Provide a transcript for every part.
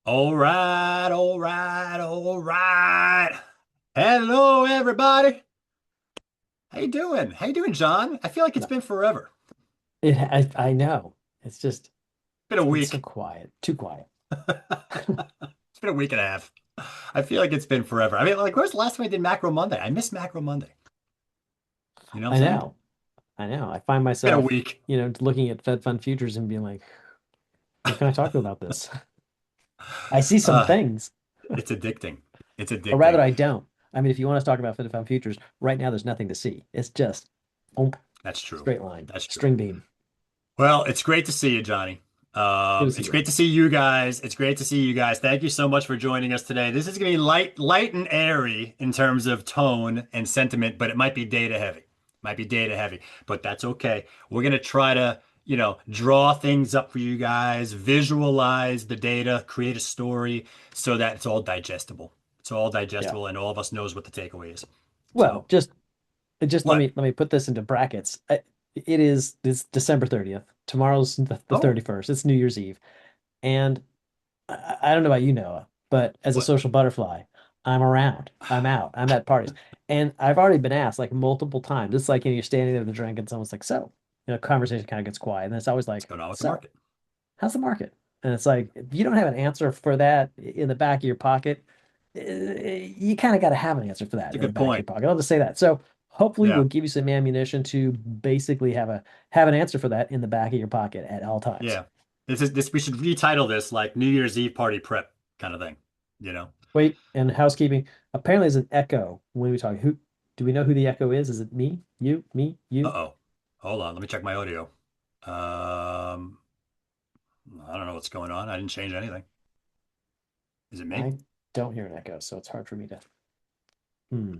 All right, all right, all right. Hello, everybody. How you doing? How you doing, John? I feel like it's No, been forever. I know. It's just Been a it's been so week. quiet, too quiet. It's been a week and a half. I feel like it's been forever. I mean, like, where's the last time I did Macro Monday? I miss Macro Monday. You know what I'm I saying? know. I know. I find Been a myself, week. looking at Fed Fund futures and being like, what can I talk to about this? I see some Uh, things, it's addicting. It's or rather addicting. I don't. I mean, if you want to talk about Fed Fund futures, right now there's nothing to see. It's just boom, That's true. straight line, That's true. string beam. Well, it's great to see you, Johnny. Good to see It's you. great to see you guys. It's great to see you guys. Thank you so much for joining us today. This is going to be light and airy in terms of tone and sentiment, but it might be data heavy. Might be data heavy, but that's okay. We're going to try to, draw things up for you guys, visualize the data, create a story so that it's all digestible. It's all Yeah. digestible and all of us knows what the takeaway is. Well, So, just let what? me put this into brackets. It's December 30th. Tomorrow's the Oh, 31st. It's New Year's Eve. And I don't know about you, Noah, but as a what? social butterfly, I'm around. I'm out. I'm at parties. And I've already been asked like multiple times. It's like, you're standing there with a drink and someone's like, so, conversation kind of gets quiet. And it's always What's like, going on with the so, market? how's the market? And it's like, if you don't have an answer for that in the back of your pocket, you kind of got to have an answer for It's that a in the good back of your point. pocket. I'll just say that. So hopefully Yeah. we'll give you some ammunition to basically have an answer for that in the back of your pocket at all times. Yeah. This we should retitle this like New Year's Eve party prep kind of thing, you know? Wait, and housekeeping. Apparently, there's an echo when we talk. Who do we know who the echo is? Is it me, you, me, you? Uh-oh. Hold on, let me check my audio. Um, I don't know what's going on. I didn't change anything. Is it me? I don't hear an echo, so it's hard for me to. Hmm.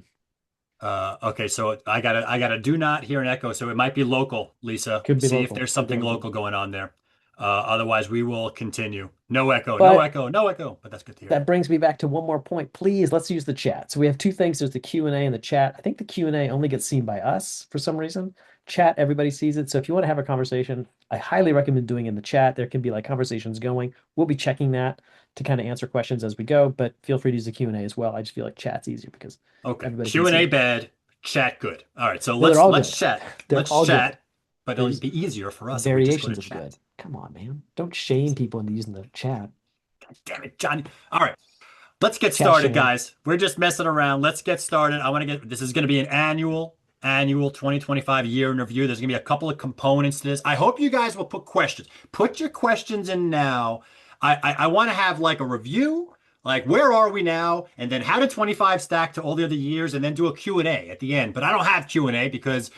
Okay, so I gotta do not hear an echo, so it might be local, Lisa. Could be See if local. there's Could be something local. local going on there. Otherwise we will continue. No echo, no But echo, no echo. But that's good to hear. that brings me back to one more point. Please, let's use the chat. So we have two things. There's the Q&A and the chat. I think the Q&A only gets seen by us for some reason. Chat, everybody sees it. So if you want to have a conversation, I highly recommend doing it in the chat. There can be like conversations going. We'll be checking that to kind of answer questions as we go, but feel free to use the Q&A as well. I just feel like chat's easier because Okay. everybody can see Q&A it. bad, chat good. All right, so No, they're let's all let's good. chat. They're Let's all good. chat, but it'll There's be easier for us if we just go to variations of chat. good. Come on, man. Don't shame people into using the chat. Damn it, Johnny. All right, let's get Chat started, shame. guys. We're just messing around. Let's get started. This is going to be an annual 2025 year in review. There's going to be a couple of components to this. I hope you guys will put questions. Put your questions in now. I want to have like a review, like where are we now? And then how did 25 stack to all the other years? And then do a Q&A at the end. But I don't have Q&A because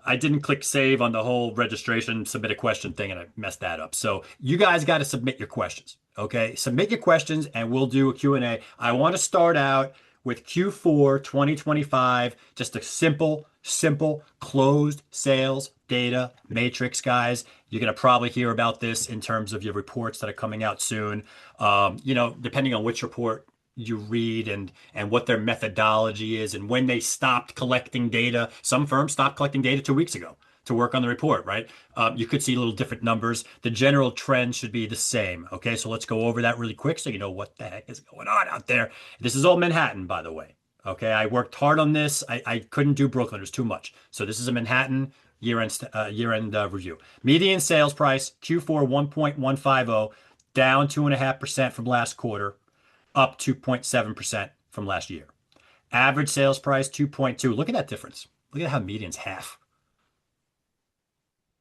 I didn't click save on the whole registration, submit a question thing, and I messed that up. So you guys got to submit your questions. Okay. Submit your questions and we'll do a Q&A. I want to start out with Q4 2025, just a simple closed sales data matrix, guys. You're going to probably hear about this in terms of your reports that are coming out soon. Depending on which report you read and what their methodology is and when they stopped collecting data. Some firms stopped collecting data 2 weeks ago to work on the report, right? You could see little different numbers. The general trend should be the same. Okay, so let's go over that really quick so you know what the heck is going on out there. This is all Manhattan, by the way. Okay, I worked hard on this. I couldn't do Brooklyn. There's too much. So this is a Manhattan year-end review. Median sales price Q4 1.150, down 2.5% from last quarter, up 2.7% from last year. Average sales price 2.2. Look at that difference. Look at how median's half,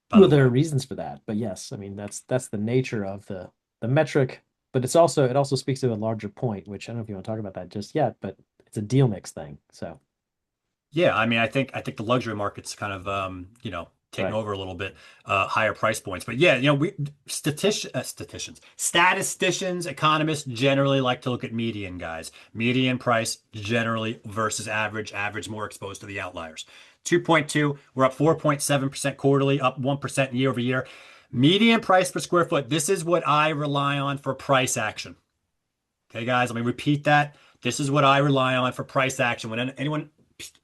by Well, the there are way. reasons for that, but yes, I mean that's the nature of the metric. But it also speaks to a larger point, which I don't know if you want to talk about that just yet, but it's a deal mix thing. So Yeah, I mean, I think the luxury market's kind of taking right. over a little bit, higher price points. But yeah, we statisticians, economists generally like to look at median, guys. Median price generally versus average. Average more exposed to the outliers. 2.2, we're up 4.7% quarterly, up 1% year over year. Median price per square foot. This is what I rely on for price action. Okay, guys, let me repeat that. This is what I rely on for price action.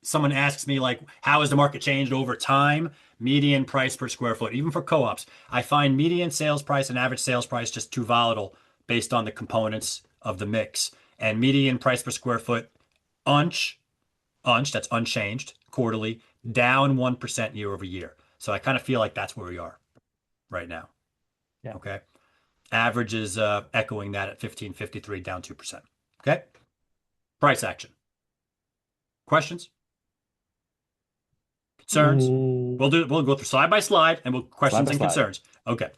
Someone asks me like, how has the market changed over time? Median price per square foot, even for co-ops, I find median sales price and average sales price just too volatile based on the components of the mix. And median price per square foot, that's unchanged quarterly, down 1% year over year. So I kind of feel like that's where we are right now. Yeah. Okay. Average is echoing that at 1553, down 2%. Okay. Price action. Questions? Concerns? Mm, We'll go through slide by slide and we'll slide questions by and slide. concerns. Okay.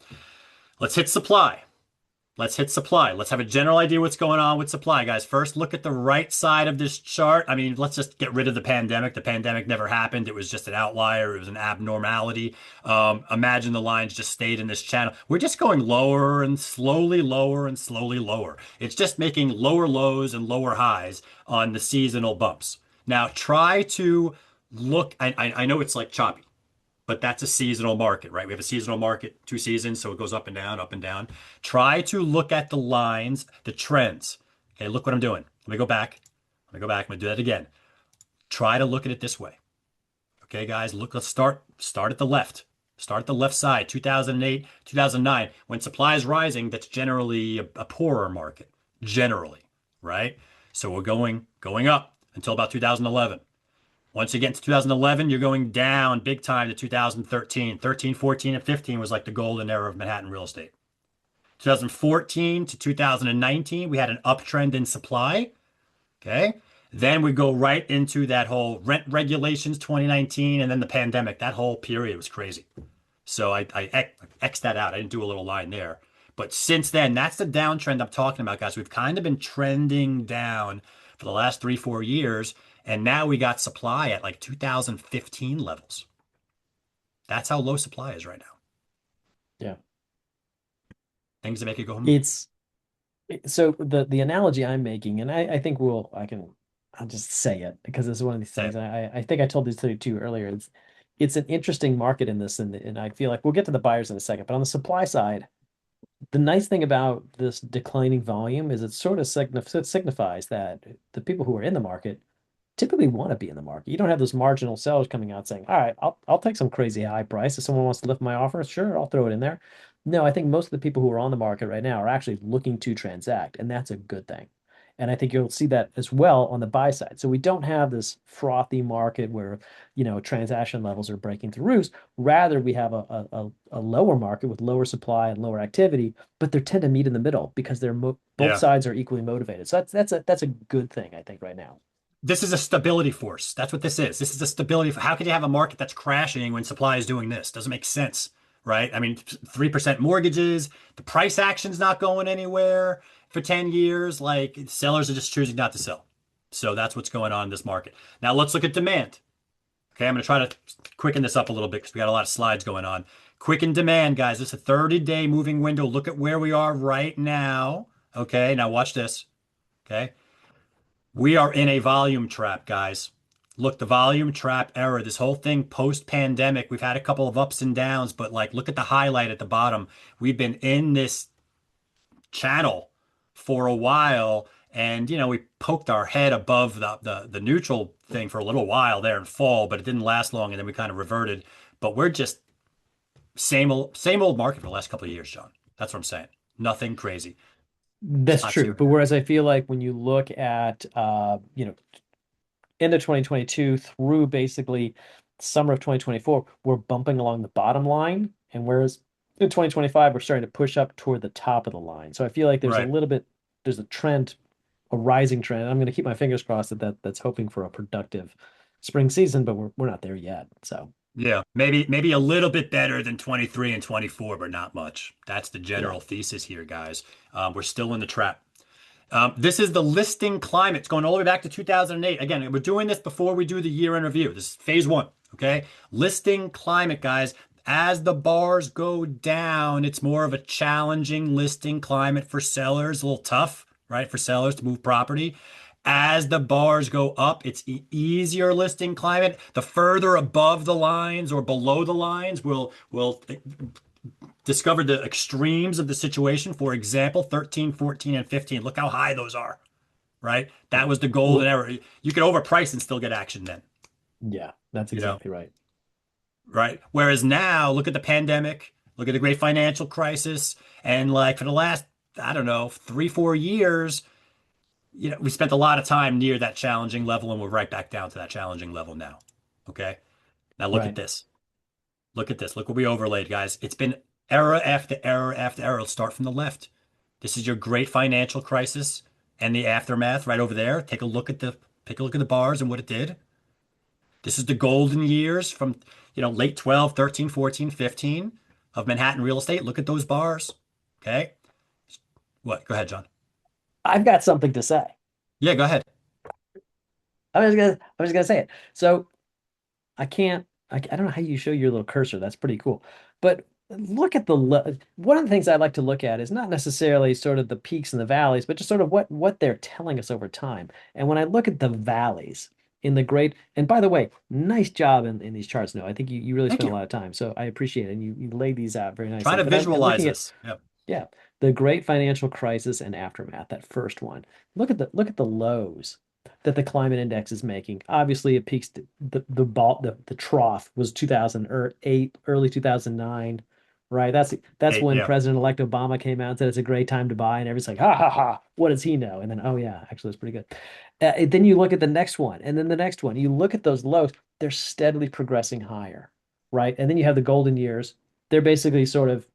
Let's hit supply. Let's hit supply. Let's have a general idea what's going on with supply, guys. First, look at the right side of this chart. I mean, let's just get rid of the pandemic. The pandemic never happened. It was just an outlier. It was an abnormality. Imagine the lines just stayed in this channel. We're just going lower and slowly lower and slowly lower. It's just making lower lows and lower highs on the seasonal bumps. Now, try to look. I know it's like choppy, but that's a seasonal market, right? We have a seasonal market, 2 seasons, so it goes up and down, up and down. Try to look at the lines, the trends. Okay, look what I'm doing. Let me go back. Let me go back. I'm gonna do that again. Try to look at it this way. Okay, guys, look, let's start at the left. Start at the left side, 2008, 2009. When supply is rising, that's generally a poorer market, generally, right? So we're going up until about 2011. Once you get to 2011, you're going down big time to 2013. 13, 14, and 15 was like the golden era of Manhattan real estate. 2014 to 2019, we had an uptrend in supply. Okay. Then we go right into that whole rent regulations 2019 and then the pandemic. That whole period was crazy. So I X'd that out. I didn't do a little line there. But since then, that's the downtrend I'm talking about, guys. We've kind of been trending down for the last 3, 4 years. And now we got supply at like 2015 levels. That's how low supply is right now. Yeah. Things that make it go, It's so the analogy I'm making, and I think I'll just say it because it's one of these say things. it. And I think I told these to you earlier. It's an interesting market in this, and I feel like we'll get to the buyers in a second. But on the supply side, the nice thing about this declining volume is it sort of signifies that the people who are in the market typically want to be in the market. You don't have those marginal sellers coming out saying, "All right, I'll take some crazy high price if someone wants to lift my offer. Sure, I'll throw it in there." No, I think most of the people who are on the market right now are actually looking to transact, and that's a good thing. And I think you'll see that as well on the buy side. So we don't have this frothy market where, transaction levels are breaking through roofs. Rather, we have a lower market with lower supply and lower activity, but they tend to meet in the middle because both Yeah. sides are equally motivated. So that's a good thing, I think, right now. This is a stability force. That's what this is. This is a stability. How could you have a market that's crashing when supply is doing this? Doesn't make sense, right? I mean, 3% mortgages, the price action's not going anywhere for 10 years. Like sellers are just choosing not to sell. So that's what's going on in this market. Now let's look at demand. Okay, I'm going to try to quicken this up a little bit because we got a lot of slides going on. Quicken demand, guys. This is a 30-day moving window. Look at where we are right now. Okay, now watch this. Okay. We are in a volume trap, guys. Look, the volume trap era, this whole thing post-pandemic, we've had a couple of ups and downs, but like look at the highlight at the bottom. We've been in this channel for a while, and we poked our head above the neutral thing for a little while there in fall, but it didn't last long, and then we kind of reverted. But we're just same old market for the last couple of years, John. That's what I'm saying. Nothing crazy. That's Spots true. here But and there. whereas I feel like when you look at end of 2022 through basically summer of 2024, we're bumping along the bottom line. And whereas in 2025, we're starting to push up toward the top of the line. So I feel like Right. there's a trend, a rising trend. I'm going to keep my fingers crossed that's hoping for a productive spring season, but we're not there yet. So Yeah, maybe a little bit better than 23 and 24, but not much. That's the yeah. general thesis here, guys. We're still in the trap. This is the listing climate. It's going all the way back to 2008. Again, we're doing this before we do the year in review. This is phase one, okay? Listing climate, guys. As the bars go down, it's more of a challenging listing climate for sellers, a little tough, right, for sellers to move property. As the bars go up, it's easier listing climate. The further above the lines or below the lines will discover the extremes of the situation. For example, 13, 14, and 15. Look how high those are, right? That Yeah. was the golden Well, era. You could overprice and still get action then, yeah, that's you know, exactly right. right? Whereas now, look at the pandemic, look at the great financial crisis, and like for the last I don't know, 3, 4 years, we spent a lot of time near that challenging level and we're right back down to that challenging level now. Okay. Now look at Right. this. Look at this. Look what we overlaid, guys. It's been era after era after era. Let's start from the left. This is your great financial crisis and the aftermath right over there. Take a look at the bars and what it did. This is the golden years from, late 12, 13, 14, 15 of Manhattan real estate. Look at those bars. Okay. What? Go ahead, John. I've got something to say. Yeah, go ahead. I was gonna say it. So I can't. I don't know how you show your little cursor. That's pretty cool. But look at one of the things I like to look at is not necessarily sort of the peaks and the valleys, but just sort of what they're telling us over time. And when I look at the valleys in the great, and by the way, nice job in these charts. No, I think you really Thank spent a you. lot of time. So I appreciate it. And you laid these out very Trying nicely. to But I'm visualize looking at, this. Yep. yeah, the great financial crisis and aftermath, that first one. Look at the lows that the climate index is making. Obviously, it peaks the trough was 2008, early 2009, right? That's Hey, when yeah. President-elect Obama came out and said it's a great time to buy, and everybody's like, ha ha ha, what does he know? And then, oh yeah, actually, it's pretty good. Then you look at the next one, and then the next one. You look at those lows; they're steadily progressing higher, right? And then you have the golden years. They're basically sort of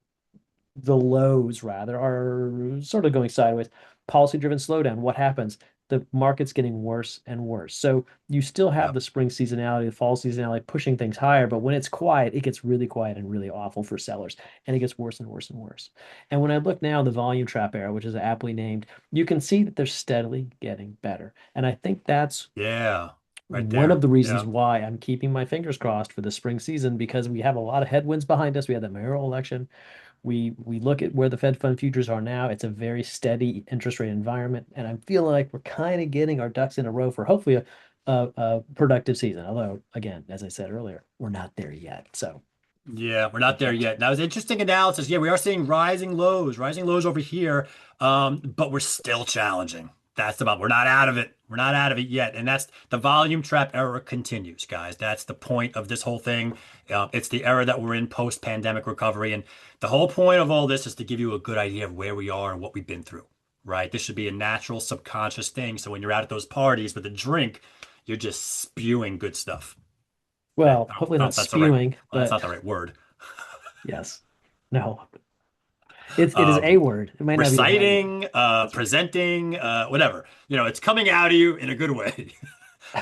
the lows rather are sort of going sideways. Policy driven slowdown. What happens? The market's getting worse and worse. So you still have Yep. the spring seasonality, the fall seasonality pushing things higher, but when it's quiet, it gets really quiet and really awful for sellers, and it gets worse and worse and worse. And when I look now, the volume trap era, which is aptly named, you can see that they're steadily getting better. And I think that's Yeah. Right one of there. the reasons Yeah. why I'm keeping my fingers crossed for the spring season because we have a lot of headwinds behind us. We had the mayoral election. We look at where the Fed fund futures are now. It's a very steady interest rate environment, and I'm feeling like we're kind of getting our ducks in a row for hopefully a productive season. Although, again, as I said earlier, we're not there yet. So Yeah, we're not watch there out. yet. That was interesting analysis. Yeah, we are seeing rising lows over here, but we're still challenging. We're not out of it. We're not out of it yet. And that's the volume trap era continues, guys. That's the point of this whole thing. It's the era that we're in post-pandemic recovery. And the whole point of all this is to give you a good idea of where we are and what we've been through, right? This should be a natural subconscious thing. So when you're out at those parties with a drink, you're just spewing good stuff. Okay. Well, I don't hopefully know not if that's the right, spewing, well, that's but not the right word. yes, no, it is a um, word. It might not be the right word. Reciting, That's right. presenting, whatever. It's coming out of you in a good way.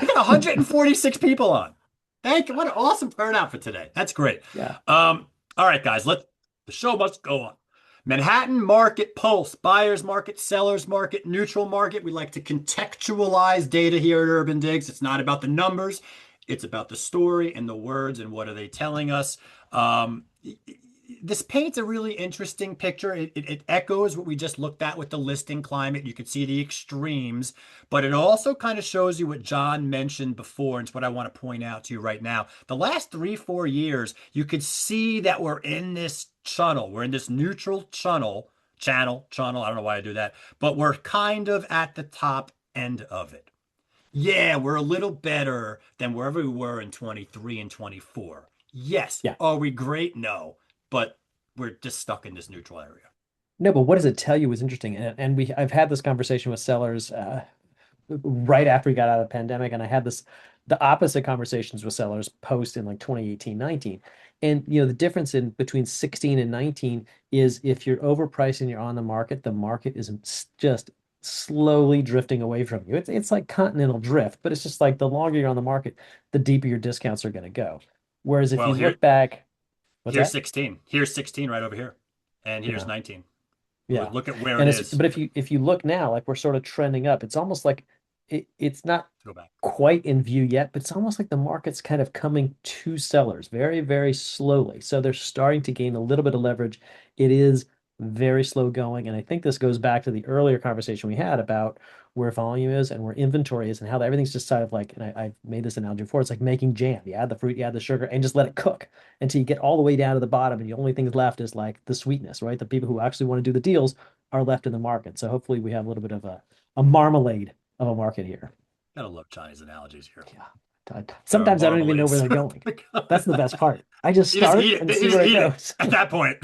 We got 146 people on. Thank you. What an awesome turnout for today. That's great. Yeah. All right, guys, the show must go on. Manhattan market pulse, buyers market, sellers market, neutral market. We like to contextualize data here at Urban Digs. It's not about the numbers, it's about the story and the words and what are they telling us. Um, this paints a really interesting picture. It echoes what we just looked at with the listing climate. You could see the extremes, but it also kind of shows you what John mentioned before. And it's what I want to point out to you right now. The last 3, 4 years, you could see that we're in this channel. We're in this neutral channel. I don't know why I do that, but we're kind of at the top end of it. Yeah, we're a little better than wherever we were in 23 and 24. Yes. Yeah. Are we great? No, but we're just stuck in this neutral area. No, but what does it tell you was interesting? And I've had this conversation with sellers right after we got out of the pandemic, and I had the opposite conversations with sellers post in like 2018, 19. And the difference in between 16 and 19 is if you're overpriced and you're on the market is just slowly drifting away from you. It's like continental drift, but it's just like the longer you're on the market, the deeper your discounts are going to go. Whereas if Well, you look back, what's here's that? 16. Here's 16 right over here. And here's Yeah. 19. Yeah. Look at where it And it's is. but if you look now, like we're sort of trending up, it's almost like it's not Go back. quite in view yet, but it's almost like the market's kind of coming to sellers very, very slowly. So they're starting to gain a little bit of leverage. It is very slow going. And I think this goes back to the earlier conversation we had about where volume is and where inventory is and how everything's just sort of like, and I've made this analogy before, it's like making jam. You add the fruit, you add the sugar, and just let it cook until you get all the way down to the bottom. And the only thing left is like the sweetness, right? The people who actually want to do the deals are left in the market. So hopefully we have a little bit of a marmalade of a market here. Gotta love Chinese analogies here. Yeah. There are Sometimes I don't even know where marmalades. they're going. That's the best part. I just You just start eat it. and You see just where it eat it goes. at that point.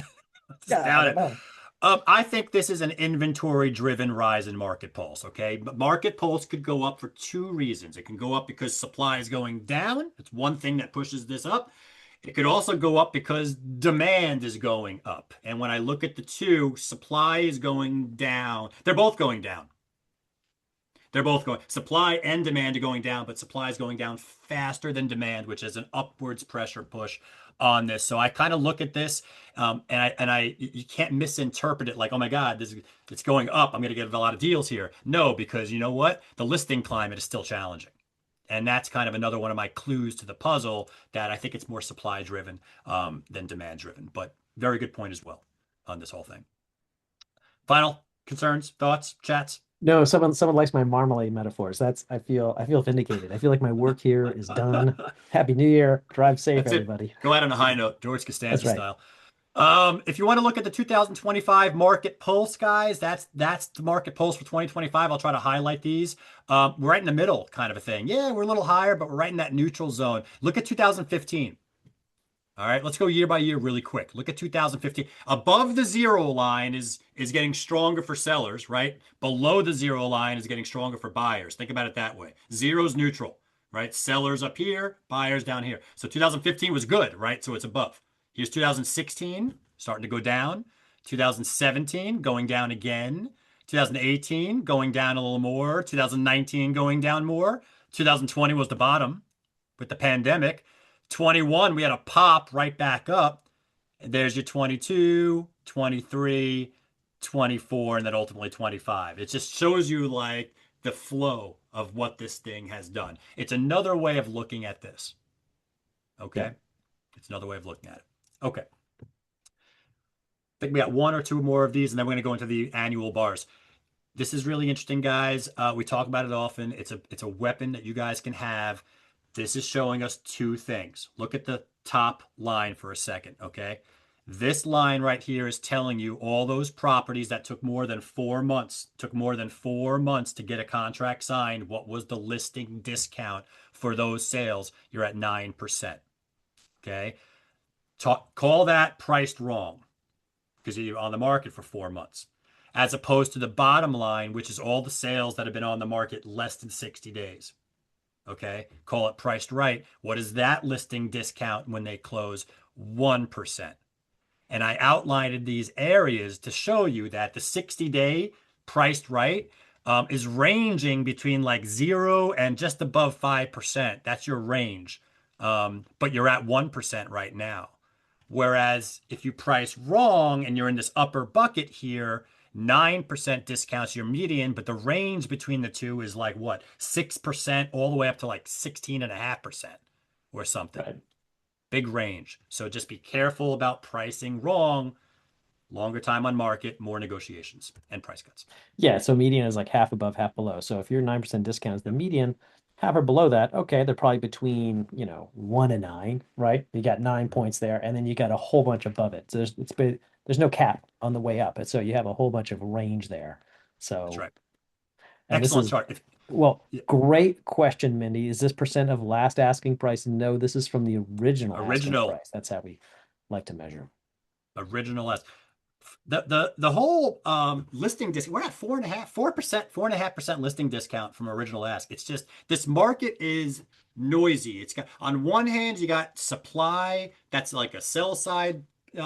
Just Yeah, I down don't it. know. I think this is an inventory-driven rise in market pulse, okay? But market pulse could go up for two reasons. It can go up because supply is going down. It's one thing that pushes this up. It could also go up because demand is going up. And when I look at the two, supply is going down. They're both going down. They're both going, supply and demand are going down, but supply is going down faster than demand, which is an upwards pressure push on this. So I kind of look at this, you can't misinterpret it like, oh my God, it's going up. I'm going to get a lot of deals here. No, because you know what? The listing climate is still challenging. And that's kind of another one of my clues to the puzzle that I think it's more supply driven than demand driven. But very good point as well on this whole thing. Final concerns, thoughts, chats? No, someone likes my marmalade metaphors. I feel vindicated. I feel like my work here is done. Happy New Year. Drive safe, That's it. everybody. Go out on a high note, George That's Costanza right. style. If you want to look at the 2025 market pulse, guys, that's the market pulse for 2025. I'll try to highlight these. We're right in the middle, kind of a thing. Yeah, we're a little higher, but we're right in that neutral zone. Look at 2015. All right, let's go year by year really quick. Look at 2015. Above the zero line is getting stronger for sellers, right? Below the zero line is getting stronger for buyers. Think about it that way. Zero's neutral, right? Sellers up here, buyers down here. So 2015 was good, right? So it's above. Here's 2016 starting to go down. 2017 going down again. 2018 going down a little more. 2019 going down more. 2020 was the bottom with the pandemic. 21, we had a pop right back up. And there's your 22, 23, 24, and then ultimately 25. It just shows you like the flow of what this thing has done. It's another way of looking at this. Yeah. Okay. It's another way of looking at it. Okay. I think we got one or two more of these, and then we're going to go into the annual bars. This is really interesting, guys. We talk about it often. It's a weapon that you guys can have. This is showing us two things. Look at the top line for a second, okay? This line right here is telling you all those properties that took more than 4 months, to get a contract signed. What was the listing discount for those sales? You're at 9%, okay? Call that priced wrong because you're on the market for 4 months, as opposed to the bottom line, which is all the sales that have been on the market less than 60 days. Okay, call it priced right. What is that listing discount when they close? 1%. And I outlined these areas to show you that the 60-day priced right is ranging between like 0 and just above 5%. That's your range. But you're at 1% right now. Whereas if you price wrong and you're in this upper bucket here, 9% discounts your median, but the range between the two is like what? 6% all the way up to like 16.5% or something. Right. Big range. So just be careful about pricing wrong. Longer time on market, more negotiations and price cuts. Yeah, so median is like half above, half below. So if your 9% discount is the median, half or below that, okay, they're probably between, 1 and 9, right? You got 9 points there, and then you got a whole bunch above it. So there's no cap on the way up. And so you have a whole bunch of range there. That's So, right. and this Excellent is, chart. well, Yeah, great question, Mindy. Is this percent of last asking price? No, this is from the original asking original, price. That's how we like to measure. original the whole listing discount, we're at 4.5% listing discount from original ask. It's just this market is noisy. It's got, on one hand you got supply that's like a sell side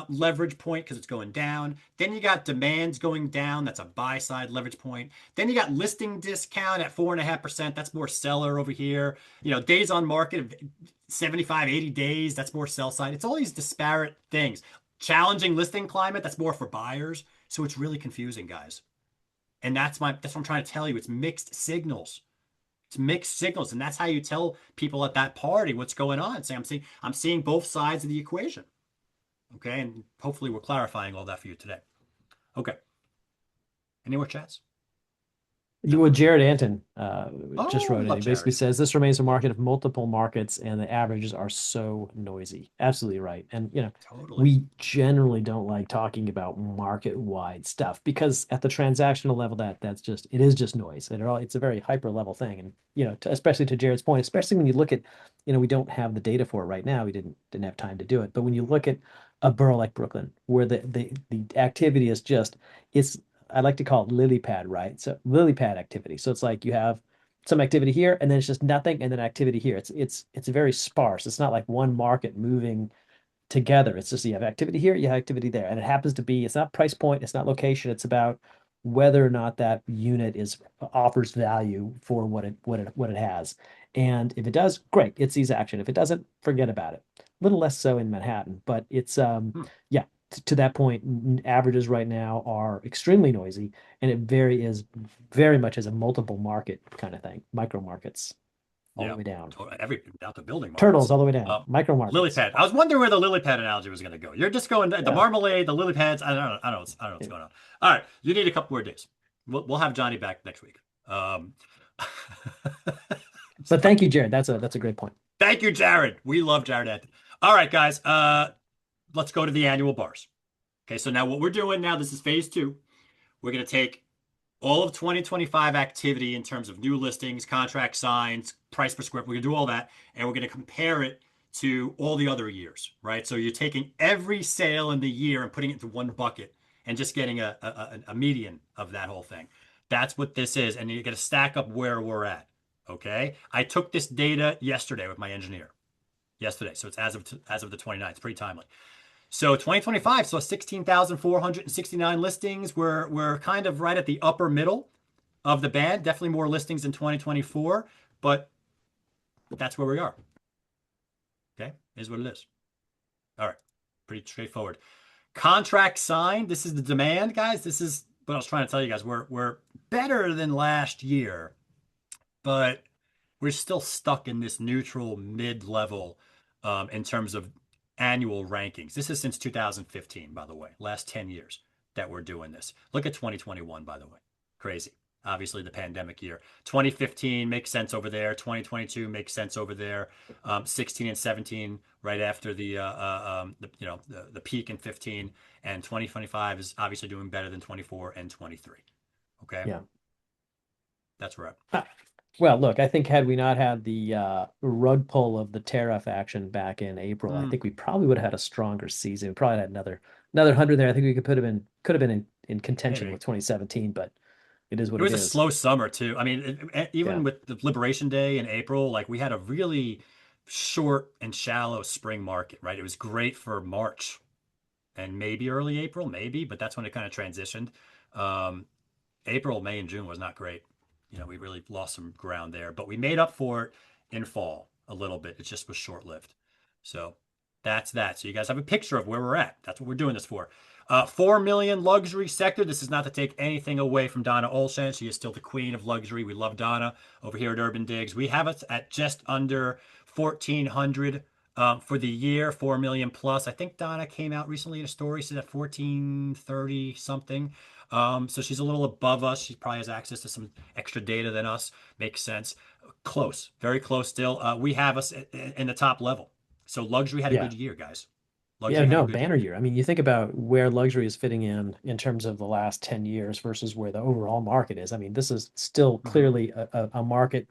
leverage point because it's going down. Then you got demands going down. That's a buy side leverage point. Then you got listing discount at 4.5%. That's more seller over here. Days on market of 75, 80 days. That's more sell side. It's all these disparate things. Challenging listing climate, that's more for buyers. So it's really confusing, guys. And that's what I'm trying to tell you. It's mixed signals. It's mixed signals. And that's how you tell people at that party what's going on. Say, I'm seeing both sides of the equation. Okay. And hopefully we're clarifying all that for you today. Okay. Any more chats? No. Well, Jared Anton just Oh, we wrote in. love He basically Jared. says this remains a market of multiple markets and the averages are so noisy. Absolutely right. And Totally. we generally don't like talking about market-wide stuff because at the transactional level it is just noise. It's a very hyper level thing. And especially to Jared's point, especially when you look at, we don't have the data for it right now. We didn't have time to do it. But when you look at a borough like Brooklyn, where the activity is just it's I like to call it lily pad, right? So lily pad activity. So it's like you have some activity here, and then it's just nothing, and then activity here. It's very sparse. It's not like one market moving together. It's just you have activity here, you have activity there, and it happens to be it's not price point, it's not location, it's about whether or not that unit is offers value for what it has. And if it does, great, it sees action. If it doesn't, forget about it. A little less so in Manhattan, but it's Hmm. yeah, to that point, averages right now are extremely noisy, and it very much as a multiple market kind of thing, micro markets all the Yeah, way down. every out the building Turtles markets. all the way down, Um, micro lily markets. pad. I was wondering where the lily pad analogy was going to go. You're just going the Yeah. marmalade, the lily pads. I don't know what's going on. All right, you need a couple more days. We'll have Johnny back next week. Um, But thank you, Jared. That's a great point. thank you, Jared. We love Jared Anthony. All right, guys. Let's go to the annual bars. Okay, so now what we're doing now, this is phase two. We're going to take all of 2025 activity in terms of new listings, contract signs, price per square. We're going to do all that, and we're going to compare it to all the other years, right? So you're taking every sale in the year and putting it into one bucket and just getting a median of that whole thing. That's what this is, and you're going to stack up where we're at. Okay, I took this data yesterday with my engineer. Yesterday, so it's as of the 29th. Pretty timely. So 2025 saw 16,469 listings. We're kind of right at the upper middle of the band. Definitely more listings in 2024, but that's where we are. Okay, is what it is. All right, pretty straightforward. Contract signed. This is the demand, guys. This is what I was trying to tell you guys. We're better than last year, but we're still stuck in this neutral mid-level in terms of annual rankings. This is since 2015, by the way, last 10 years that we're doing this. Look at 2021, by the way. Crazy. Obviously, the pandemic year. 2015 makes sense over there. 2022 makes sense over there. 16 and 17 right after the peak in 15, and 2025 is obviously doing better than 24 and 23. Okay, Yeah. that's where Well, look, I think had we not had the rug pull of the tariff action back in April, I I'm. think we probably would have had a stronger season. We probably had another 100 there. I think we could have been in contention Maybe. with 2017, but it is It what it was a is. slow summer too. I mean, Yeah. even with the Liberation Day in April, like we had a really short and shallow spring market, right? It was great for March and maybe early April, maybe, but that's when it kind of transitioned. Um, April, May, and June was not great. We really lost some ground there, but we made up for it in fall a little bit. It just was short lived. So that's that. So you guys have a picture of where we're at. That's what we're doing this for. 4 million luxury sector. This is not to take anything away from Donna Olsen. She is still the queen of luxury. We love Donna over here at UrbanDigs. We have it at just under 1,400 for the year, 4 million plus. I think Donna came out recently in a story, said at 1430 something. So she's a little above us. She probably has access to some extra data than us. Makes sense. Close, very close still. We have us in the top level. So luxury had a Yeah. good year, guys. Yeah, Luxury had a no, good year. banner year. I mean, you think about where luxury is fitting in terms of the last 10 years versus where the overall market is. I mean, this is still Hmm. clearly a market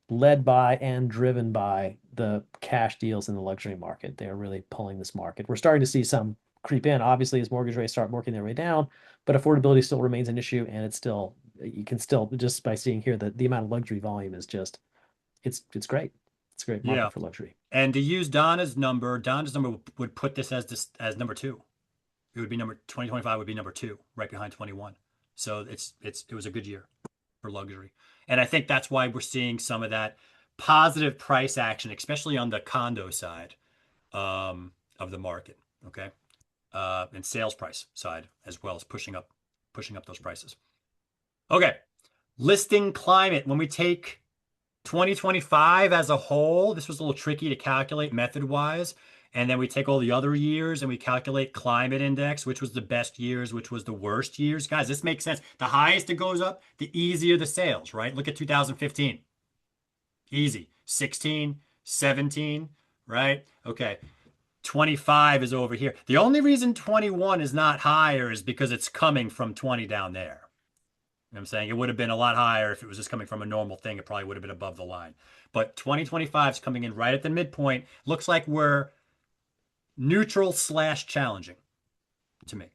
led by and driven by the cash deals in the luxury market. They're really pulling this market. We're starting to see some creep in, obviously, as mortgage rates start working their way down, but affordability still remains an issue, and it's still you can still just by seeing here that the amount of luxury volume is just it's great. It's a great market Yeah. for luxury. And to use Donna's number would put this as number two. It would be number 2025 would be number two, right behind 21. So it was a good year for luxury. And I think that's why we're seeing some of that positive price action, especially on the condo side of the market. Okay. And sales price side as well as pushing up those prices. Okay. Listing climate. When we take 2025 as a whole, this was a little tricky to calculate method wise. And then we take all the other years and we calculate climate index, which was the best years, which was the worst years. Guys, this makes sense. The highest it goes up, the easier the sales, right? Look at 2015. Easy. 16, 17, right? Okay. 25 is over here. The only reason 21 is not higher is because it's coming from 20 down there. You know what I'm saying? It would have been a lot higher if it was just coming from a normal thing. It probably would have been above the line. But 2025 is coming in right at the midpoint. Looks like we're Neutral slash challenging to me.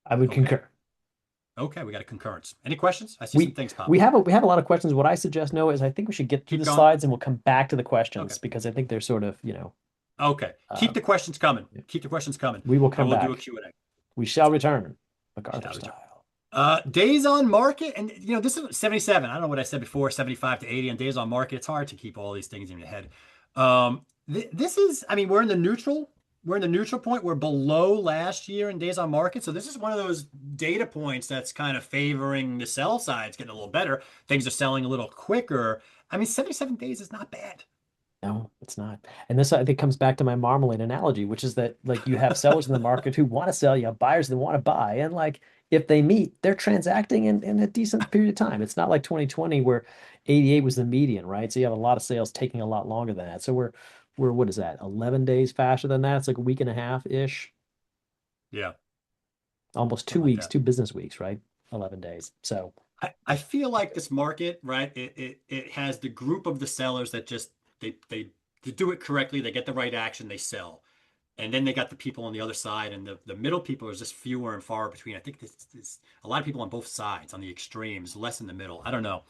I would Okay. concur. Okay, we got a concurrence. Any questions? I see some We things we popping up. have a lot of questions. What I suggest, Noah, is I think we should get through Keep the going. slides and we'll come back to the Okay. questions because I think they're sort of, Okay. Keep the um, questions coming. Keep the questions coming. we will And come we'll do a back. Q&A. We shall return, MacArthur Shall we? style. Days on market, and this is 77. I don't know what I said before, 75 to 80 on days on market. It's hard to keep all these things in your head. This is, I mean, we're in the neutral. We're in the neutral point. We're below last year in days on market. So this is one of those data points that's kind of favoring the sell side. It's getting a little better. Things are selling a little quicker. I mean, 77 days is not bad. No, it's not. And this, I think, comes back to my marmalade analogy, which is that like you have sellers in the market who want to sell, you have buyers that want to buy. And like if they meet, they're transacting in a decent period of time. It's not like 2020 where 88 was the median, right? So you have a lot of sales taking a lot longer than that. So we're what is that? 11 days faster than that. It's like a week and a half ish, Yeah, almost two something like weeks, that. 2 business weeks, right? 11 days. So I feel like this market, right? It has the group of the sellers that just they do it correctly. They get the right action. They sell. And then they got the people on the other side, and the middle people are just fewer and far between. I think this a lot of people on both sides, on the extremes, less in the middle. I don't know.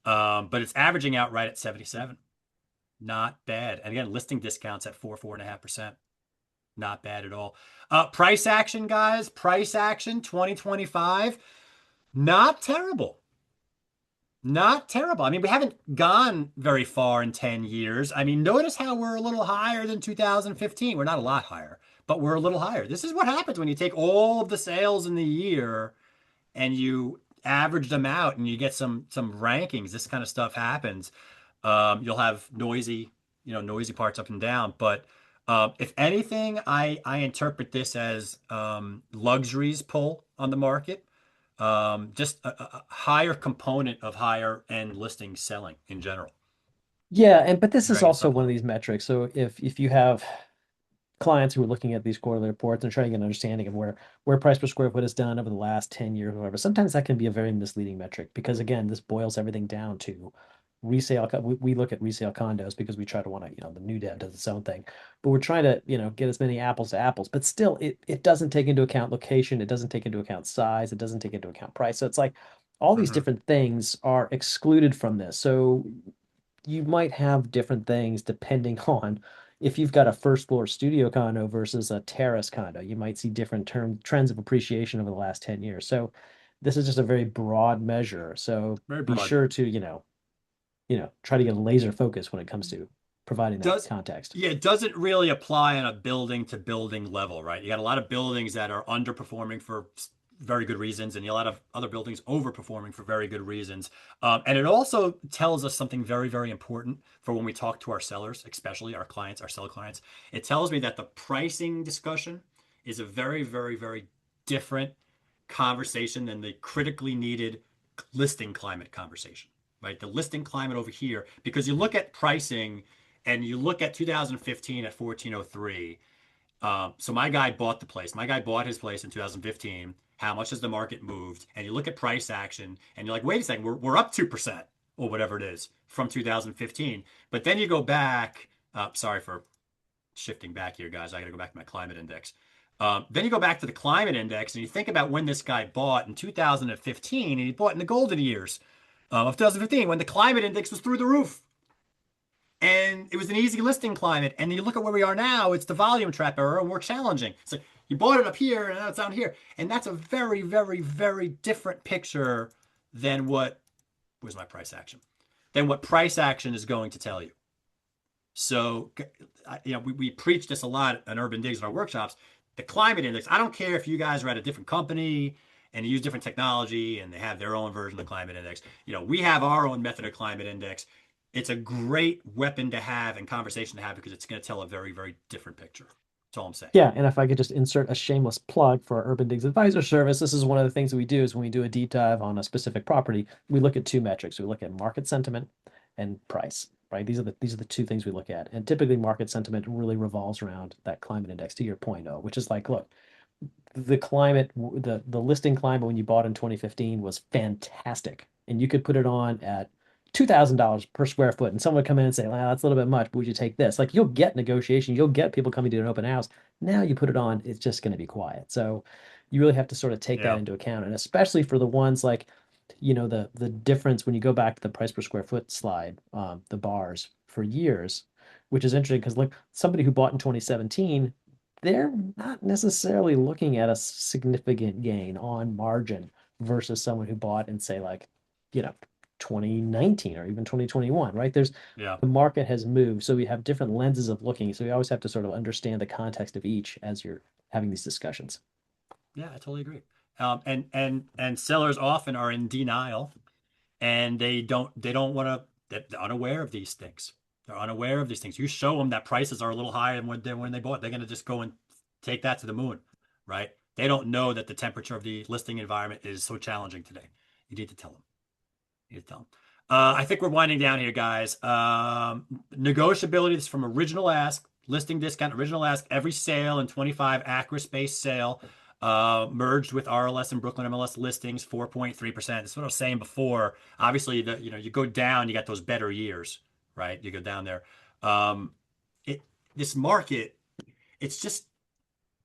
But it's averaging out right at 77. Not bad. And again, listing discounts at 4.5%. Not bad at all. Price action, guys. Price action 2025. Not terrible. Not terrible. I mean, we haven't gone very far in 10 years. I mean, notice how we're a little higher than 2015. We're not a lot higher, but we're a little higher. This is what happens when you take all of the sales in the year and you average them out and you get some rankings. This kind of stuff happens. You'll have noisy parts up and down. But if anything, I interpret this as luxuries pull on the market. Just a higher component of higher end listings selling in general, yeah, but this is dragging also stuff one of up. these metrics. So if you have clients who are looking at these quarterly reports and trying to get an understanding of where price per square foot is done over the last 10 years or whatever. Sometimes that can be a very misleading metric because again, this boils everything down to resale. We look at resale condos because we try to want to, the new dev does its own thing, but we're trying to, get as many apples to apples, but still it doesn't take into account location, it doesn't take into account size, it doesn't take into account price. So it's like all these Hmm. different things are excluded from this. So you might have different things depending on if you've got a first floor studio condo versus a terrace condo. You might see different trends of appreciation over the last 10 years. So this is just a very broad measure. So Very be broad. sure to, try to get a laser focus when it comes to providing that Does context. Yeah, it doesn't really apply on a building to building level, right? You got a lot of buildings that are underperforming for very good reasons, and a lot of other buildings overperforming for very good reasons. And it also tells us something very, very important for when we talk to our sellers, especially our clients, our seller clients. It tells me that the pricing discussion is a very, very, very different conversation than the critically needed listing climate conversation, right? The listing climate over here, because you look at pricing and you look at 2015 at 1403. So my guy bought the place. My guy bought his place in 2015. How much has the market moved? And you look at price action and you're like, wait a second, we're up 2% or whatever it is from 2015. But then you go back, sorry for shifting back here, guys. I got to go back to my climate index. Then you go back to the climate index and you think about when this guy bought in 2015, and he bought in the golden years of 2015 when the climate index was through the roof and it was an easy listing climate. And you look at where we are now, it's the volume trap era and more challenging. It's like you bought it up here and now it's down here. And that's a very, very, very different picture than what was my price action, than what price action is going to tell you. So, we preach this a lot on Urban Digs in our workshops. The climate index, I don't care if you guys are at a different company and you use different technology and they have their own version of the climate index. We have our own method of climate index. It's a great weapon to have and conversation to have because it's going to tell a very, very different picture. That's all I'm saying. Yeah, and if I could just insert a shameless plug for our Urban Digs Advisor service, this is one of the things that we do is when we do a deep dive on a specific property, we look at two metrics. We look at market sentiment and price, right? These are the two things we look at. And typically market sentiment really revolves around that climate index to your point, oh, which is like, look, the listing climate when you bought in 2015 was fantastic. And you could put it on at $2,000 per square foot, and someone would come in and say, well, that's a little bit much, but would you take this? Like, you'll get negotiation, you'll get people coming to an open house. Now you put it on, it's just going to be quiet. So you really have to sort of take that Yeah. into account. And especially for the ones like, the difference when you go back to the price per square foot slide, the bars for years, which is interesting because look, somebody who bought in 2017, they're not necessarily looking at a significant gain on margin versus someone who bought in, say, like, you know, 2019 or even 2021, right? Yeah. The market has moved, so we have different lenses of looking. So we always have to sort of understand the context of each as you're having these discussions. Yeah, I totally agree. And sellers often are in denial, and they don't want to. They're unaware of these things. They're unaware of these things. You show them that prices are a little higher than when they bought. They're going to just go and take that to the moon, right? They don't know that the temperature of the listing environment is so challenging today. You need to tell them. You need to tell them. I think we're winding down here, guys. Negotiability is from original ask, listing discount, original ask, every sale and 25 Acra space sale merged with RLS and Brooklyn MLS listings, 4.3%. That's what I was saying before. Obviously, you go down, you got those better years, right? You go down there. Um, it this market, it's just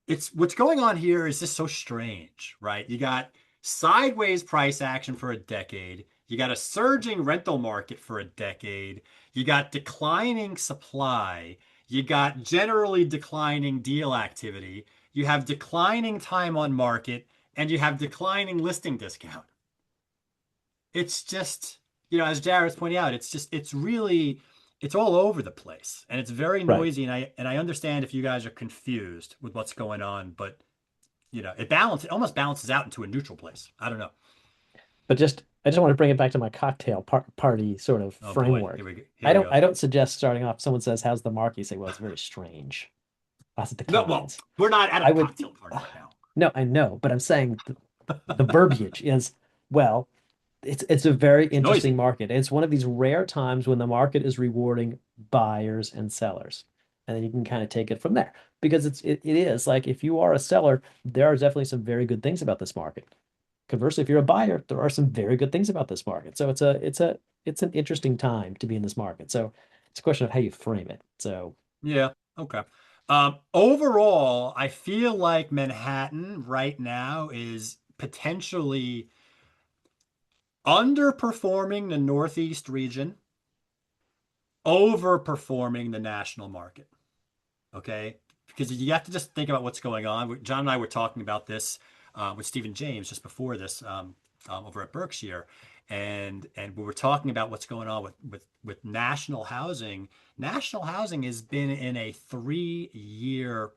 it's what's going on here is just so strange, right? You got sideways price action for a decade. You got a surging rental market for a decade. You got declining supply. You got generally declining deal activity. You have declining time on market, and you have declining listing discount. It's just, as Jared's pointing out, it's all over the place, and it's very Right. noisy. And I understand if you guys are confused with what's going on, but it almost balances out into a neutral place. I don't know. But I just want to bring it back to my cocktail party sort of Oh boy, framework. here we go. I don't suggest starting off. Someone says, "How's the market?" You say, "Well, it's very strange." Lots of No, well, declines. we're not at a I would, cocktail party right now. no, I know, but I'm saying the verbiage is, well, it's a very It's interesting noisy. market. It's one of these rare times when the market is rewarding buyers and sellers. And then you can kind of take it from there. Because it is like if you are a seller, there are definitely some very good things about this market. Conversely, if you're a buyer, there are some very good things about this market. So it's an interesting time to be in this market. So it's a question of how you frame it. So Yeah. Okay. Overall, I feel like Manhattan right now is potentially underperforming the Northeast region, overperforming the national market. Okay. Because you have to just think about what's going on. John and I were talking about this with Stephen James just before this over at Berkshire. And we were talking about what's going on with national housing. National housing has been in a 3-year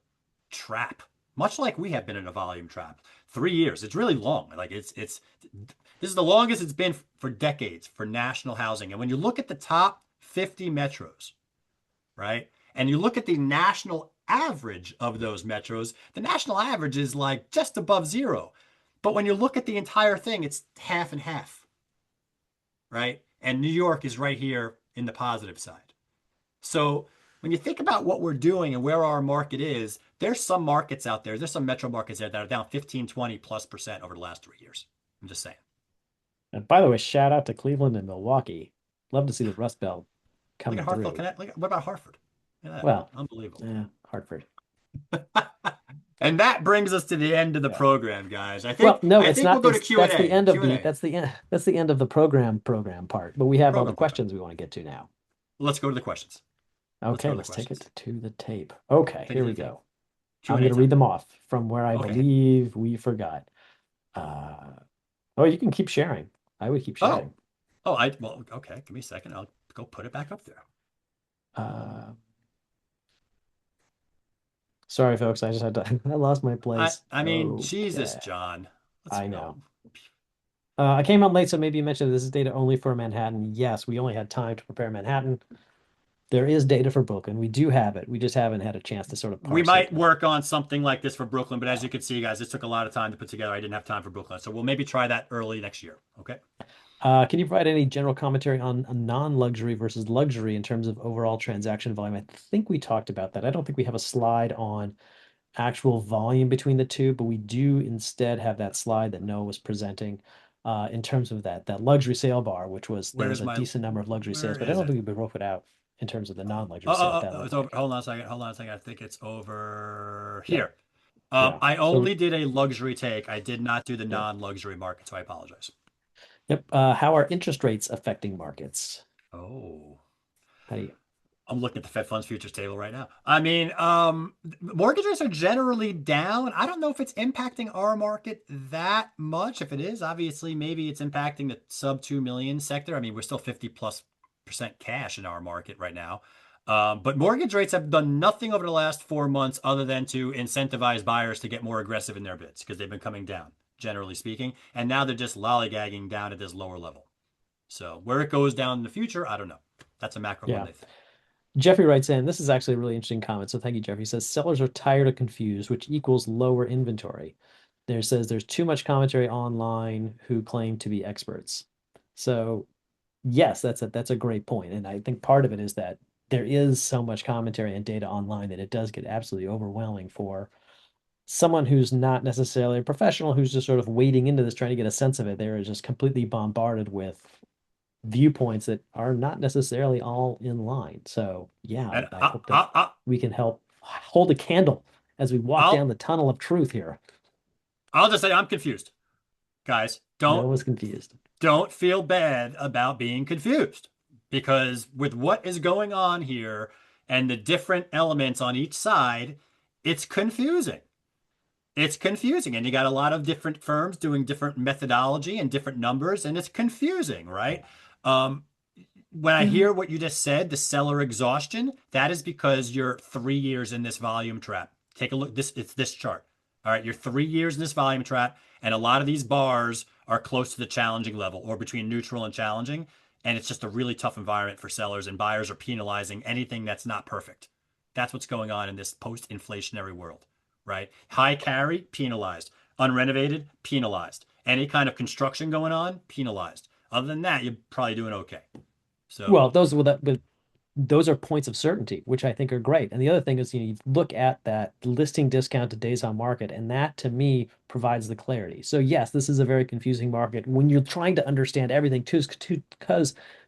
trap, much like we have been in a volume trap. 3 years. It's really long. Like it's this is the longest it's been for decades for national housing. And when you look at the top 50 metros, right? And you look at the national average of those metros, the national average is like just above zero. But when you look at the entire thing, it's half and half, right? And New York is right here in the positive side. So when you think about what we're doing and where our market is, there's some markets out there, there's some metro markets there that are down 15, 20+% over the last 3 years. I'm just saying. and by the way, shout out to Cleveland and Milwaukee. Love to see the Rust Belt Look coming at Hartford, through. Connecticut. What about Hartford? Yeah, Well, unbelievable. Hartford. And that brings us to the end of the Yeah. program, guys. I Well, think no, I it's think we'll not. go to It's that's the Q&A. end of the Q&A. that's the end of the program part. But we have other Program part. questions we want to get to now. Let's go to the questions. Let's Okay, go to the let's take questions. it to the tape. Okay, Take it here to we the tape. go. I'm Q&A going to read time. them off from where I Okay. believe we forgot. Oh, you can keep sharing. I would keep Oh. sharing. Well, okay. Give me a second. I'll go put it back up there. Uh, sorry, folks. I just had to. I lost my I place. I mean, Jesus, Okay, John. Let's I go. know. I came on late, so maybe you mentioned this is data only for Manhattan. Yes, we only had time to prepare Manhattan. There is data for Brooklyn. We do have it. We just haven't had a chance to sort of We parse it. might work on something like this for Brooklyn, but as Yeah. you can see, guys, this took a lot of time to put together. I didn't have time for Brooklyn. So we'll maybe try that early next year. Okay. Can you provide any general commentary on a non-luxury versus luxury in terms of overall transaction volume? I think we talked about that. I don't think we have a slide on actual volume between the two, but we do instead have that slide that Noah was presenting in terms of that luxury sale bar, which was there was Where's a my, decent number of luxury sales, where but I is don't it? think we broke it out in terms of the Oh, non-luxury sale at oh, that oh, low it's over. market. Hold on a second. Hold on a second. I think it's over Yep. here. Yeah. I So only did a luxury take. I did not do the yeah. non-luxury market, so I apologize. Yep. How are interest rates affecting markets? Oh, How do you? I'm looking at the Fed funds futures table right now. I mean, mortgage rates are generally down. I don't know if it's impacting our market that much. If it is, obviously, maybe it's impacting the sub 2 million sector. I mean, we're still 50+% cash in our market right now. But mortgage rates have done nothing over the last 4 months other than to incentivize buyers to get more aggressive in their bids because they've been coming down, generally speaking. And now they're just lollygagging down at this lower level. So where it goes down in the future, I don't know. That's a macro Yeah. Monday thing. Jeffrey writes in, this is actually a really interesting comment. So thank you, Jeffrey. He says sellers are tired or confused, which equals lower inventory. There says there's too much commentary online who claim to be experts. So yes, that's a great point. And I think part of it is that there is so much commentary and data online that it does get absolutely overwhelming for someone who's not necessarily a professional who's just sort of wading into this trying to get a sense of it. They're just completely bombarded with viewpoints that are not necessarily all in line. So yeah, And I hope that we can help hold a candle as we walk down I'll the tunnel of truth here. I'll just say I'm confused, guys. No one's confused. Don't feel bad about being confused because with what is going on here and the different elements on each side, it's confusing. It's confusing, and you got a lot of different firms doing different methodology and different numbers, and it's confusing, right? Um, when I Mhm. hear what you just said, the seller exhaustion, that is because you're 3 years in this volume trap. Take a look. It's this chart. All right, you're 3 years in this volume trap, and a lot of these bars are close to the challenging level or between neutral and challenging. And it's just a really tough environment for sellers, and buyers are penalizing anything that's not perfect. That's what's going on in this post-inflationary world, right? High carry, penalized. Unrenovated, penalized. Any kind of construction going on, penalized. Other than that, you're probably doing okay. So Well, but those are points of certainty, which I think are great. And the other thing is, you look at that listing discount to days on market, and that to me provides the clarity. So yes, this is a very confusing market when you're trying to understand everything too,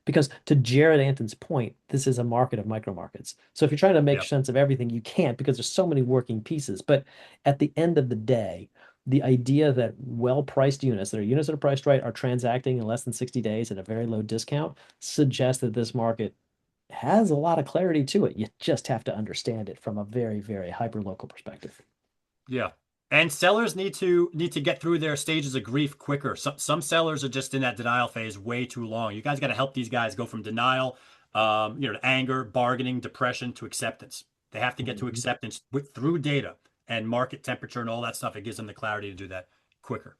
because to Jared Anton's point, this is a market of micro markets. So if you're trying to make Yep. sense of everything, you can't because there's so many working pieces. But at the end of the day, the idea that well-priced units, that are units that are priced right, are transacting in less than 60 days at a very low discount suggests that this market has a lot of clarity to it. You just have to understand it from a very, very hyper local perspective. Yeah. And sellers need to get through their stages of grief quicker. Some sellers are just in that denial phase way too long. You guys got to help these guys go from denial, to anger, bargaining, depression to acceptance. They have to get to Mhm. acceptance through data and market temperature and all that stuff. It gives them the clarity to do that quicker,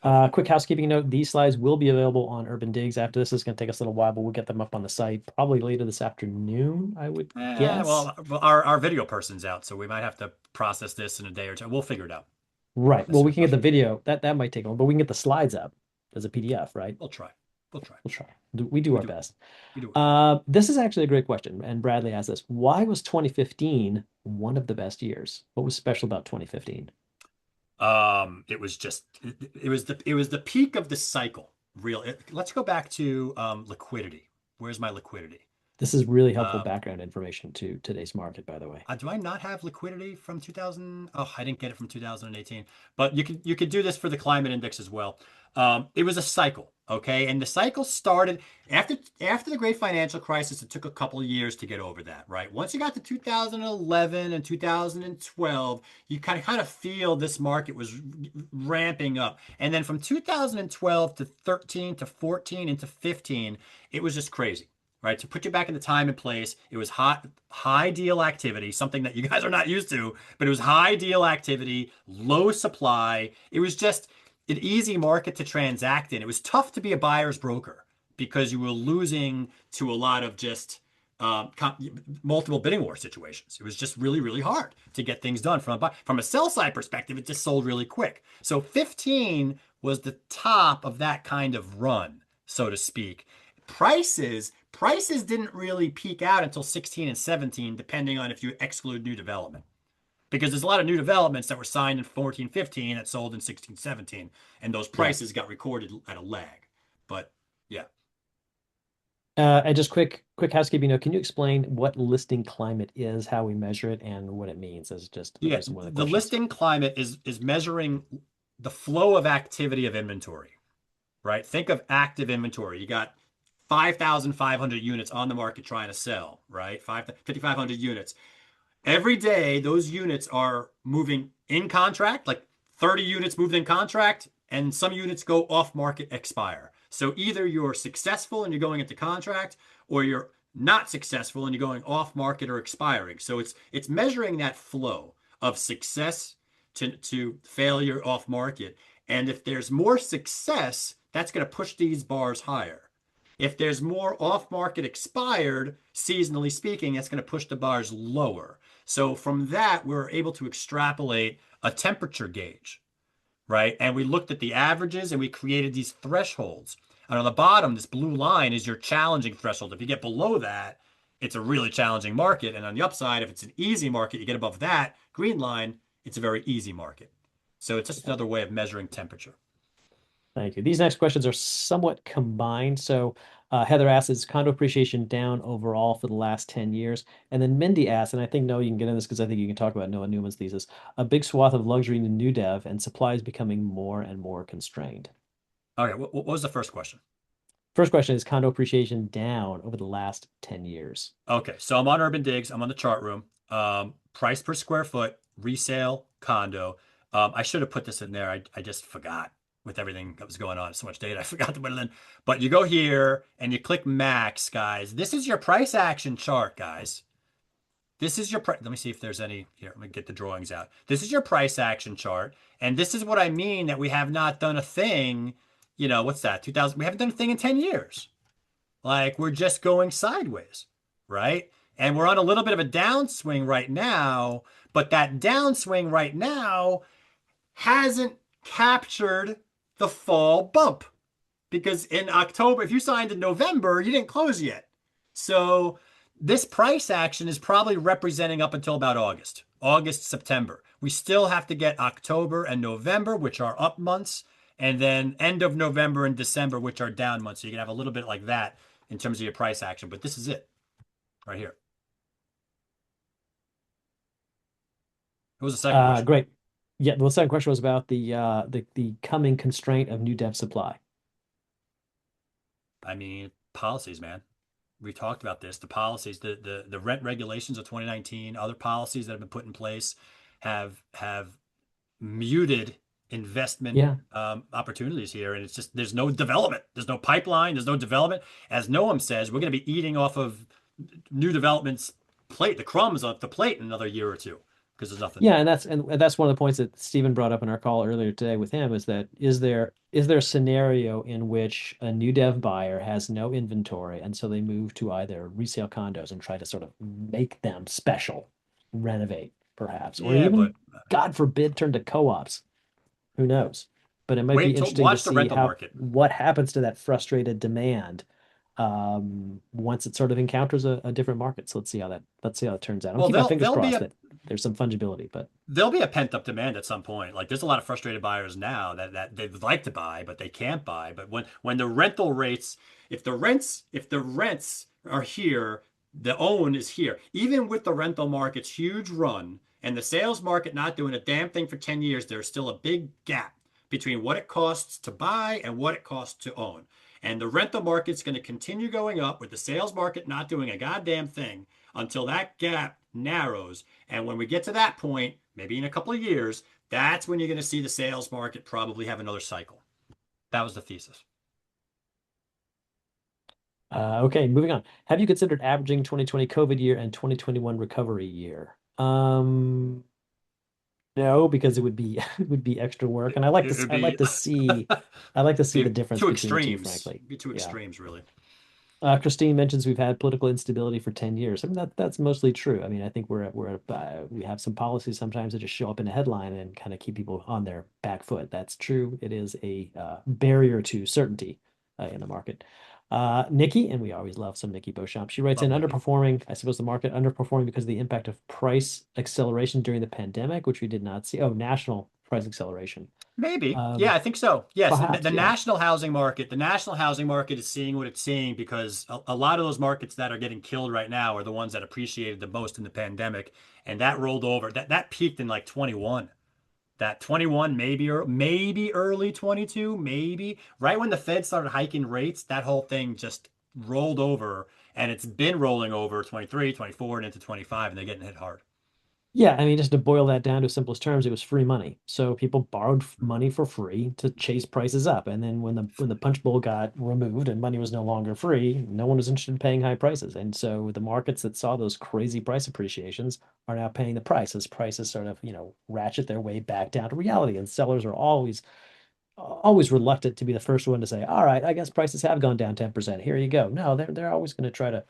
hopefully. Quick housekeeping note, these slides will be available on UrbanDigs after this. It's going to take us a little while, but we'll get them up on the site probably later this afternoon, I would guess. Well, our video person's out, so we might have to process this in a day or two. We'll figure it out Right. as Well, soon we as can get the possible. video. That might take a while, but we can get the slides up as a PDF, right? We'll try. We'll try. We'll try. We do We our do. best. We do our best. This is actually a great question, and Bradley asked this. Why was 2015 one of the best years? What was special about 2015? It was just it was the peak of the cycle. Let's go back to liquidity. Where's my liquidity? This is really helpful Um, background information to today's market, by the way. do I not have liquidity from 2000? Oh, I didn't get it from 2018. But you could do this for the climate index as well. It was a cycle, okay? And the cycle started after the great financial crisis. It took a couple of years to get over that, right? Once you got to 2011 and 2012, you kind of feel this market was ramping up. And then from 2012 to 13 to 14 into 15, it was just crazy, right? To put you back in the time and place, it was high deal activity, something that you guys are not used to, but it was high deal activity, low supply. It was just an easy market to transact in. It was tough to be a buyer's broker because you were losing to a lot of just multiple bidding war situations. It was just really, really hard to get things done from a sell side perspective. It just sold really quick. So 15 was the top of that kind of run, so to speak. Prices didn't really peak out until 16 and 17, depending on if you exclude new development. because there's a lot of new developments that were signed in 14, 15 that sold in 16, 17, and those Yeah. prices got recorded at a lag. But yeah. And just quick housekeeping note, can you explain what listing climate is, how we measure it, and what it means? As just Yeah, one of the the questions. listing climate is measuring the flow of activity of inventory, right? Think of active inventory. You got 5,500 units on the market trying to sell, right? 5,500 units. Every day, those units are moving in contract, like 30 units moved in contract, and some units go off market expire. So either you're successful and you're going into contract, or you're not successful and you're going off market or expiring. So it's measuring that flow of success to failure off market. And if there's more success, that's going to push these bars higher. If there's more off market expired, seasonally speaking, that's going to push the bars lower. So from that, we're able to extrapolate a temperature gauge, right? And we looked at the averages and we created these thresholds. And on the bottom, this blue line is your challenging threshold. If you get below that, it's a really challenging market. And on the upside, if it's an easy market, you get above that green line, it's a very easy market. So it's just another way of measuring temperature. Thank you. These next questions are somewhat combined. So Heather asks, is condo appreciation down overall for the last 10 years? And then Mindy asks, and I think, Noah, you can get in this because I think you can talk about Noah Newman's thesis, a big swath of luxury in new dev and supply is becoming more and more constrained. Okay, what was the first question? First question is condo appreciation down over the last 10 years. Okay, so I'm on UrbanDigs. I'm on the chart room. Price per square foot, resale, condo. I should have put this in there. I just forgot with everything that was going on. So much data, I forgot to put it in. But you go here and you click max, guys. This is your price action chart, guys. This is your price. Let me see if there's any here. Let me get the drawings out. This is your price action chart. And this is what I mean that we have not done a thing. What's that? 2000. We haven't done a thing in 10 years. Like we're just going sideways, right? And we're on a little bit of a downswing right now, but that downswing right now hasn't captured the fall bump because in October, if you signed in November, you didn't close yet. So this price action is probably representing up until about August, September. We still have to get October and November, which are up months, and then end of November and December, which are down months. So you can have a little bit like that in terms of your price action. But this is it right here. What was the second question? Great. Yeah, the second question was about the coming constraint of new dev supply. I mean, policies, man. We talked about this. The policies, the rent regulations of 2019, other policies that have been put in place have muted investment Yeah. opportunities here. And it's just there's no development. There's no pipeline. There's no development. As Noam says, we're going to be eating off of new developments plate, the crumbs off the plate in another year or two because there's nothing Yeah, new. and that's one of the points that Stephen brought up in our call earlier today with him is that is there a scenario in which a new dev buyer has no inventory and so they move to either resale condos and try to sort of make them special, renovate perhaps, or Yeah, but even God forbid turn to co-ops. Who knows? But it might be wait till interesting to watch the see rental how market. what happens to that frustrated demand once it sort of encounters a different market. So let's see how it turns out. I'm Well, keep my they'll fingers they'll be crossed a that there's some fungibility, but there'll be a pent-up demand at some point. Like there's a lot of frustrated buyers now that they'd like to buy, but they can't buy. But when the rental rates, if the rents are here, the own is here. Even with the rental market's huge run and the sales market not doing a damn thing for 10 years, there's still a big gap between what it costs to buy and what it costs to own. And the rental market's going to continue going up with the sales market not doing a goddamn thing until that gap narrows. And when we get to that point, maybe in a couple of years, that's when you're going to see the sales market probably have another cycle. That was the thesis. okay, moving on. Have you considered averaging 2020 COVID year and 2021 recovery year? No, because it would be it would be extra work, and It would be I like to see the be difference two between the two, extremes. frankly. Be two Yeah. extremes, really. Christine mentions we've had political instability for 10 years. I mean, that's mostly true. I mean, I think we have some policies sometimes that just show up in a headline and kind of keep people on their back foot. That's true. It is a barrier to certainty in the market. Nikki, and we always love some Nikki Beauchamp. She writes in Love Nikki. underperforming. I suppose the market underperforming because of the impact of price acceleration during the pandemic, which we did not see. Oh, national price acceleration. Maybe. Yeah, Um, I think so. Yes, Perhaps, the yeah. national housing market is seeing what it's seeing because a lot of those markets that are getting killed right now are the ones that appreciated the most in the pandemic, and that rolled over. That peaked in like 21. That 21, maybe early 22, maybe right when the Fed started hiking rates, that whole thing just rolled over, and it's been rolling over 23, 24, and into 25, and they're getting hit hard. Yeah, I mean, just to boil that down to simplest terms, it was free money. So people borrowed money for free to chase prices up. And then when the punch bowl got removed and money was no longer free, no one was interested in paying high prices. And so the markets that saw those crazy price appreciations are now paying the price as prices sort of, ratchet their way back down to reality. And sellers are always reluctant to be the first one to say, all right, I guess prices have gone down 10%. Here you go. No, they're always going to try to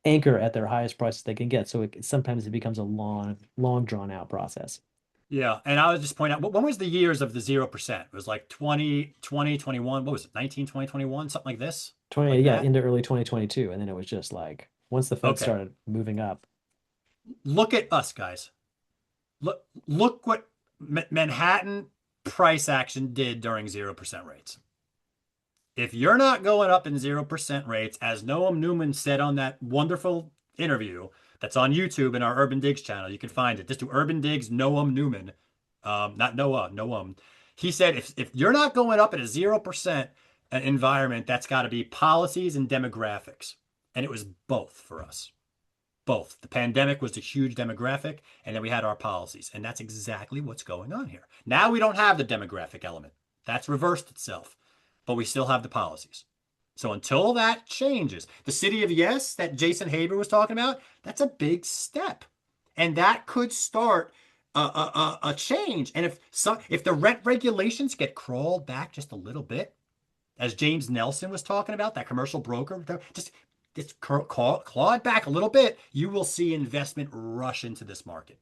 anchor at their highest prices they can get. So sometimes it becomes a long drawn out process. Yeah, and I was just point out, when was the years of the 0%? It was like 2020, 21. What was it? 19, 20, 21, something like this, 20, like yeah, that. into early 2022. And then it was just like once the Fed Okay, started moving up. look at us, guys. Look what Manhattan price action did during 0% rates. If you're not going up in 0% rates, as Noam Newman said on that wonderful interview that's on YouTube in our Urban Digs channel, you can find it. Just do Urban Digs Noam Newman, not Noah, Noam. He said if you're not going up at a 0% environment, that's got to be policies and demographics. And it was both for us. Both. The pandemic was a huge demographic, and then we had our policies. And that's exactly what's going on here. Now we don't have the demographic element. That's reversed itself, but we still have the policies. So until that changes, the city of yes that Jason Haber was talking about, that's a big step. And that could start a change. And if the rent regulations get crawled back just a little bit, as James Nelson was talking about, that commercial broker, just claw it back a little bit, you will see investment rush into this market.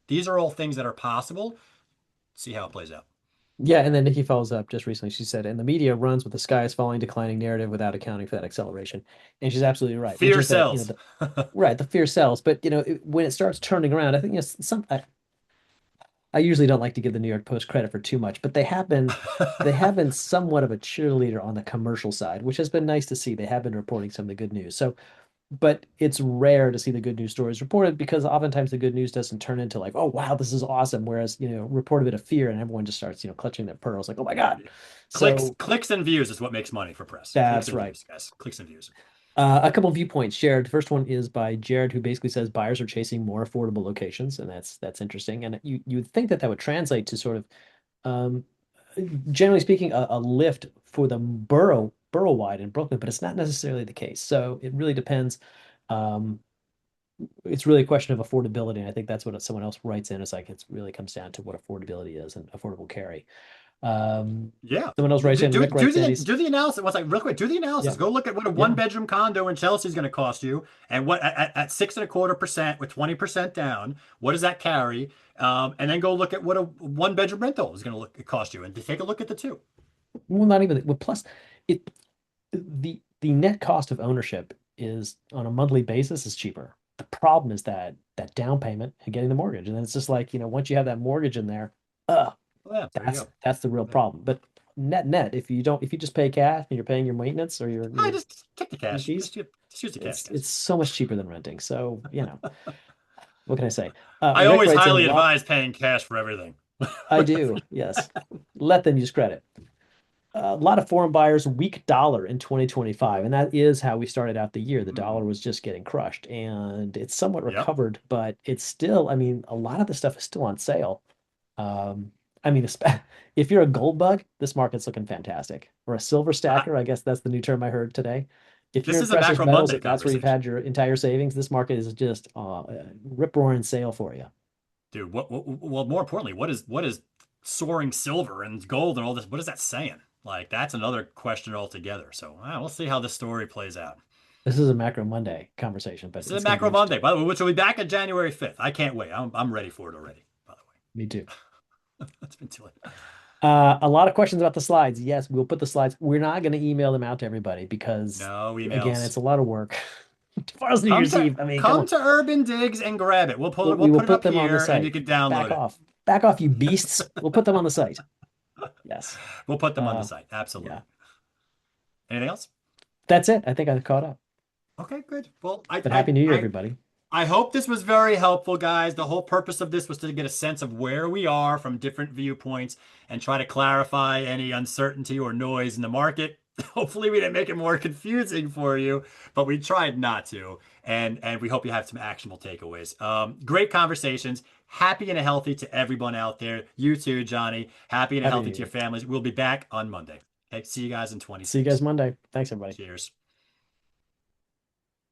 These are all things that are possible. See how it plays out. Yeah, and then Nikki follows up just recently. She said, and the media runs with the sky is falling, declining narrative without accounting for that acceleration. And she's absolutely right. It's Fear just that, sells. right, the fear sells. But when it starts turning around, I think I usually don't like to give the New York Post credit for too much, but they have been somewhat of a cheerleader on the commercial side, which has been nice to see. They have been reporting some of the good news. So, but it's rare to see the good news stories reported because oftentimes the good news doesn't turn into like, oh wow, this is awesome. Whereas, report a bit of fear and everyone just starts, clutching their pearls like, oh my God. clicks, So clicks and views is what makes money for press. Clicks that's and right. views, guys. Clicks and views. A couple of viewpoints shared. The first one is by Jared, who basically says buyers are chasing more affordable locations, and that's interesting. And you'd think that would translate to sort of, um, generally speaking, a lift for the borough wide in Brooklyn, but it's not necessarily the case. So it really depends. Um, it's really a question of affordability, and I think that's what someone else writes in. It's like it really comes down to what affordability is and affordable carry. Um, Yeah. Someone else writes in. Rick Do writes in. the He's do the analysis. What's like real quick? Do the yeah, analysis. Go look at what a one yeah. bedroom condo in Chelsea is going to cost you, and what at 6.25% with 20% down. What does that carry? And then go look at what a one bedroom rental is going to cost you, and take a look at the two. Well, not even well. Plus, it the net cost of ownership is on a monthly basis is cheaper. The problem is that down payment and getting the mortgage, and then it's just like once you have that mortgage in there, uh, Well, yeah, there you go. that's the real There you go. problem. But net, if you just pay cash and you're paying your maintenance or your I your just take the your cash. fees, Just use the cash, guys. it's so much cheaper than renting. So what can I say? I Rick always writes in a highly lot. advise paying cash for everything. I do, yes. Let them use credit. A lot of foreign buyers, weak dollar in 2025. And that is how we started out the year. The dollar was just getting crushed and it's somewhat Yep. recovered, but it's still, I mean, a lot of the stuff is still on sale. Um, I mean, if you're a gold bug, this market's looking fantastic. Or a silver I, stacker, I guess that's the new term I heard today. If you're this in is a precious macro metals, Monday if that's where you've conversation. had your entire savings, this market is just rip roaring sale for you. Dude, well, more importantly, what is soaring silver and gold and all this? What is that saying? Like, that's another question altogether. So, we'll see how this story plays out. This is a macro Monday conversation, but This is a it's going to be macro interesting. Monday, by the way, which will be back on January 5th. I can't wait. I'm ready for it already, by the Me too. way. It's been too late. A lot of questions about the slides. Yes, we'll put the slides. We're not going to email them out to everybody because, No again, emails. it's a lot of work. Tomorrow's New Year's Eve. I mean, come Come on. to Urban Digs and grab it. We We'll will put it put up them on the here and you site. can download Back it. off. Back off, you beasts. We'll put them on the site. Yes. We'll put them on the Uh, site. yeah. Absolutely. Anything else? That's it. I think I caught up. Okay, good. Well, But Happy New Year, everybody. I hope this was very helpful, guys. The whole purpose of this was to get a sense of where we are from different viewpoints and try to clarify any uncertainty or noise in the market. Hopefully, we didn't make it more confusing for you, but we tried not to. And we hope you have some actionable takeaways. Great conversations. Happy and healthy to everyone out there. You too, Johnny. Happy and Happy healthy New to your Year. families. We'll be back on Monday. Okay, see you guys in See you guys 26. Monday. Thanks, everybody. Cheers.